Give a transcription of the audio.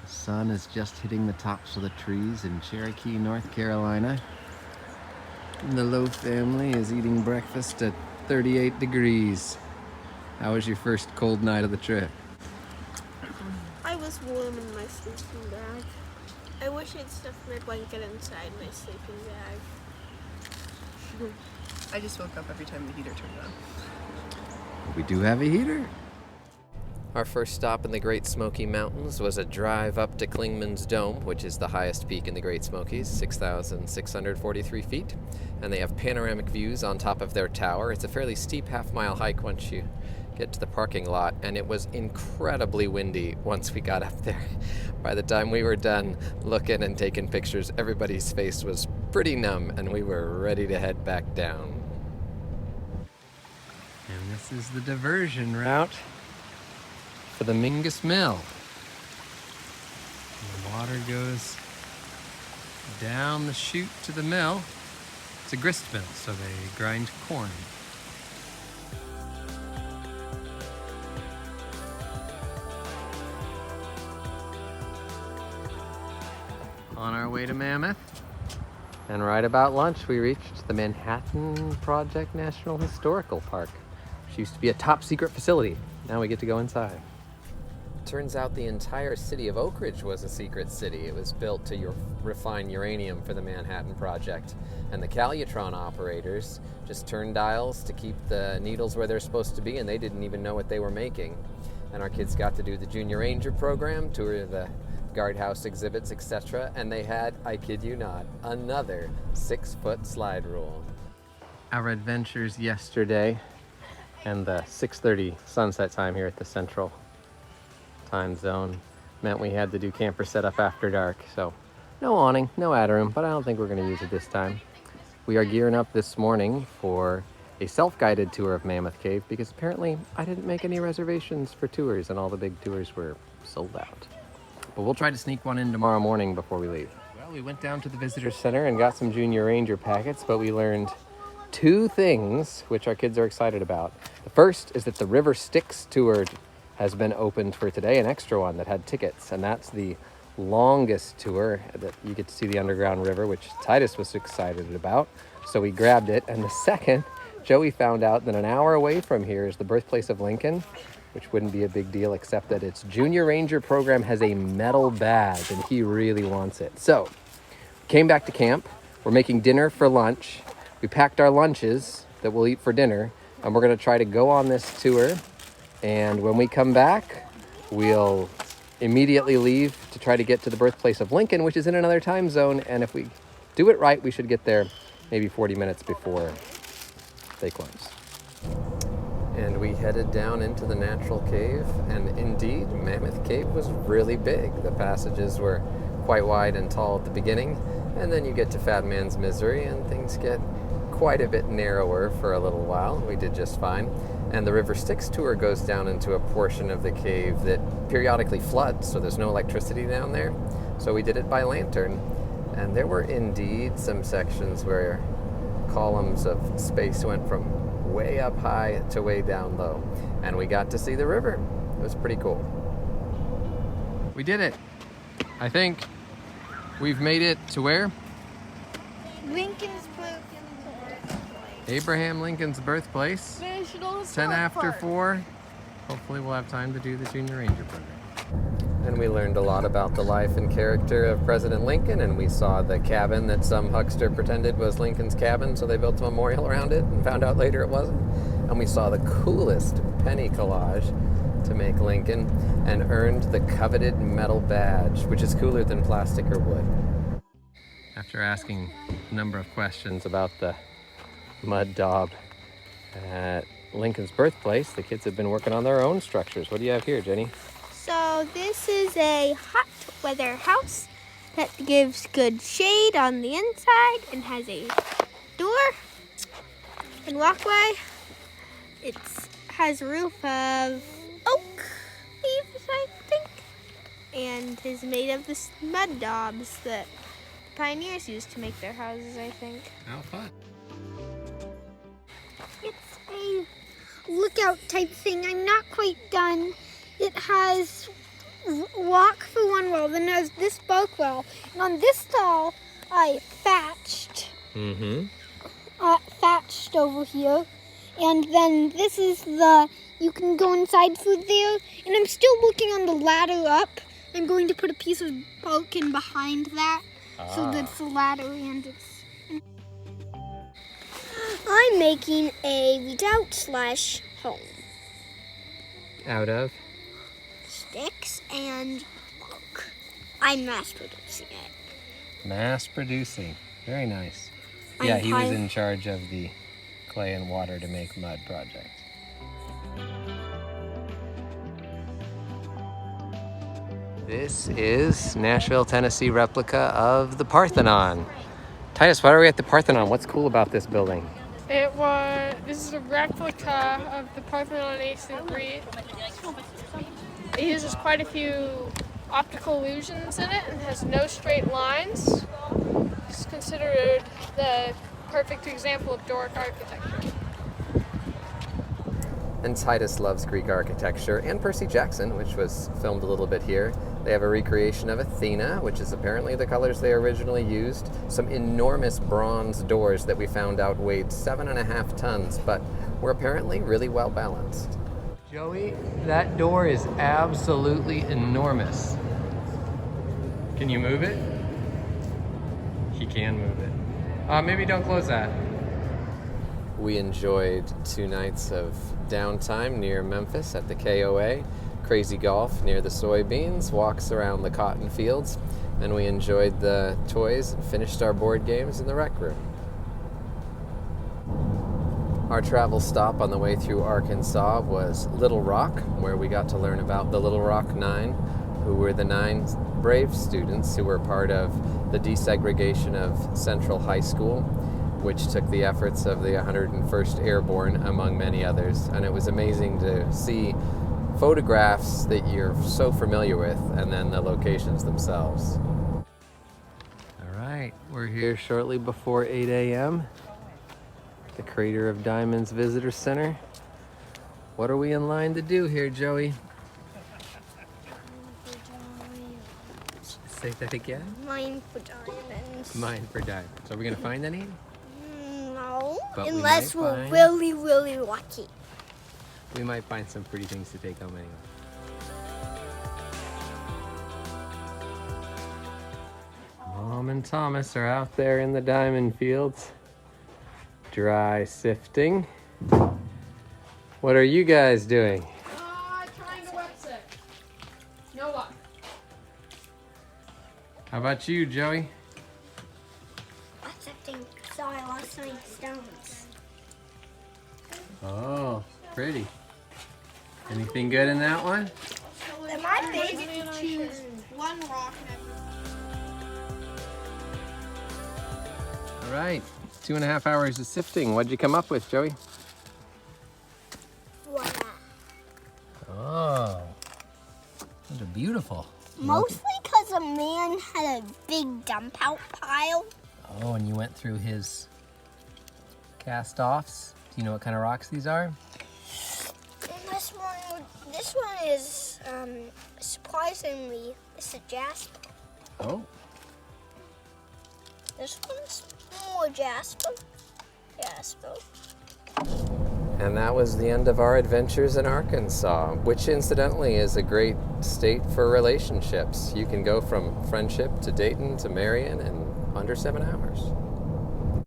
The sun is just hitting the tops of the trees in Cherokee, North Carolina. And the Lowe family is eating breakfast at 38 degrees. How was your first cold night of the trip? I was warm in my sleeping bag. I wish I'd stuffed my blanket inside my sleeping bag. I just woke up every time the heater turned on. We do have a heater. Our first stop in the Great Smoky Mountains was a drive up to Clingman's Dome, which is the highest peak in the Great Smokies, 6,643 feet. And they have panoramic views on top of their tower. It's a fairly steep half-mile hike once you get to the parking lot, and it was incredibly windy once we got up there. By the time we were done looking and taking pictures, everybody's face was pretty numb, and we were ready to head back down. And this is the diversion route for the Mingus Mill. And the water goes down the chute to the mill. It's a grist mill, so they grind corn. On our way to Mammoth. And right about lunch, we reached the Manhattan Project National Historical Park, which used to be a top secret facility. Now we get to go inside. Turns out the entire city of Oak Ridge was a secret city. It was built to refine uranium for the Manhattan Project. And the Calutron operators just turned dials to keep the needles where they're supposed to be, and they didn't even know what they were making. And our kids got to do the Junior Ranger program, tour the guardhouse exhibits, etc. And they had, I kid you not, another 6-foot slide rule. Our adventures yesterday and the 6:30 sunset time here at the Central Time Zone meant we had to do camper setup after dark. So no awning, no ad room, but I don't think we're going to use it this time. We are gearing up this morning for a self-guided tour of Mammoth Cave because apparently I didn't make any reservations for tours and all the big tours were sold out. But we'll try to sneak one in tomorrow morning before we leave. Well, we went down to the visitor center and got some Junior Ranger packets, but we learned two things which our kids are excited about. The first is that the River Styx tour has been opened for today, an extra one that had tickets, and that's the longest tour that you get to see the underground river, which Titus was excited about, so we grabbed it. And the second, Joey found out that an hour away from here is the birthplace of Lincoln, which wouldn't be a big deal except that its Junior Ranger program has a metal badge and he really wants it. So, came back to camp, we're making dinner for lunch, we packed our lunches that we'll eat for dinner, and we're gonna try to go on this tour. And when we come back, we'll immediately leave to try to get to the birthplace of Lincoln, which is in another time zone. And if we do it right, we should get there maybe 40 minutes before they close. And we headed down into the natural cave, and indeed, Mammoth Cave was really big. The passages were quite wide and tall at the beginning, and then you get to Fat Man's Misery, and things get quite a bit narrower for a little while. We did just fine. And the River Styx tour goes down into a portion of the cave that periodically floods, so there's no electricity down there. So we did it by lantern. And there were indeed some sections where columns of space went from way up high to way down low. And we got to see the river. It was pretty cool. We did it. I think we've made it to where? Lincoln's birthplace. Abraham Lincoln's birthplace. National 10 Historic after Park. 4. Hopefully we'll have time to do the Junior Ranger program. And we learned a lot about the life and character of President Lincoln, and we saw the cabin that some huckster pretended was Lincoln's cabin, so they built a memorial around it and found out later it wasn't. And we saw the coolest penny collage to make Lincoln and earned the coveted metal badge, which is cooler than plastic or wood. After asking a number of questions about the mud daub at Lincoln's birthplace, the kids have been working on their own structures. What do you have here, Jenny? So this is a hot weather house that gives good shade on the inside and has a door and walkway. It has a roof of oak leaves, I think, and is made of the mud daubs that pioneers used to make their houses, I think. How fun. It's a lookout type thing. I'm not quite done. It has walk for one, well. Then there's this bark well. And on this stall, I thatched. Thatched over here. And then this is you can go inside through there. And I'm still working on the ladder up. I'm going to put a piece of bark in behind that. So that's the ladder and it's... I'm making a redoubt/home. Out of? Sticks and bark. I'm mass producing it. Mass producing. Very nice. Yeah, he was in charge of the clay and water to make mud project. This is Nashville, Tennessee replica of the Parthenon. Titus, why are we at the Parthenon? What's cool about this building? This is a replica of the Parthenon ancient Greece. It uses quite a few optical illusions in it and has no straight lines. It's considered the perfect example of Doric architecture. And Titus loves Greek architecture, and Percy Jackson, which was filmed a little bit here. They have a recreation of Athena, which is apparently the colors they originally used. Some enormous bronze doors that we found out weighed 7.5 tons, but were apparently really well balanced. Joey, that door is absolutely enormous. Can you move it? He can move it. Maybe don't close that. We enjoyed 2 nights of downtime near Memphis at the KOA, crazy golf near the soybeans, walks around the cotton fields, and we enjoyed the toys and finished our board games in the rec room. Our travel stop on the way through Arkansas was Little Rock, where we got to learn about the Little Rock Nine, who were the 9 brave students who were part of the desegregation of Central High School, which took the efforts of the 101st Airborne, among many others. And it was amazing to see photographs that you're so familiar with, and then the locations themselves. All right, we're here shortly before 8 a.m. The Crater of Diamonds Visitor Center. What are we in line to do here, Joey? Say that again. Mine for diamonds. Mine for diamonds. Are we gonna find any? No, But we unless might we're find- really, really lucky. We might find some pretty things to take home anyway. Mom and Thomas are out there in the diamond fields, dry sifting. What are you guys doing? Trying to website. No luck. How about you, Joey? Accepting, so I lost my stones. Oh, pretty. Anything good in that one? Am I big to choose One rock All right, 2.5 hours of sifting. What'd you come up with, Joey? voila? Oh, those are beautiful. Mostly because a man had a big dump out pile. Oh, and you went through his cast-offs. Do you know what kind of rocks these are? And this one is surprisingly, it's a jasper. Oh, This one's more jasper. Jasper. And that was the end of our adventures in Arkansas, which incidentally is a great state for relationships. You can go from friendship to Dayton to Marion in under 7 hours.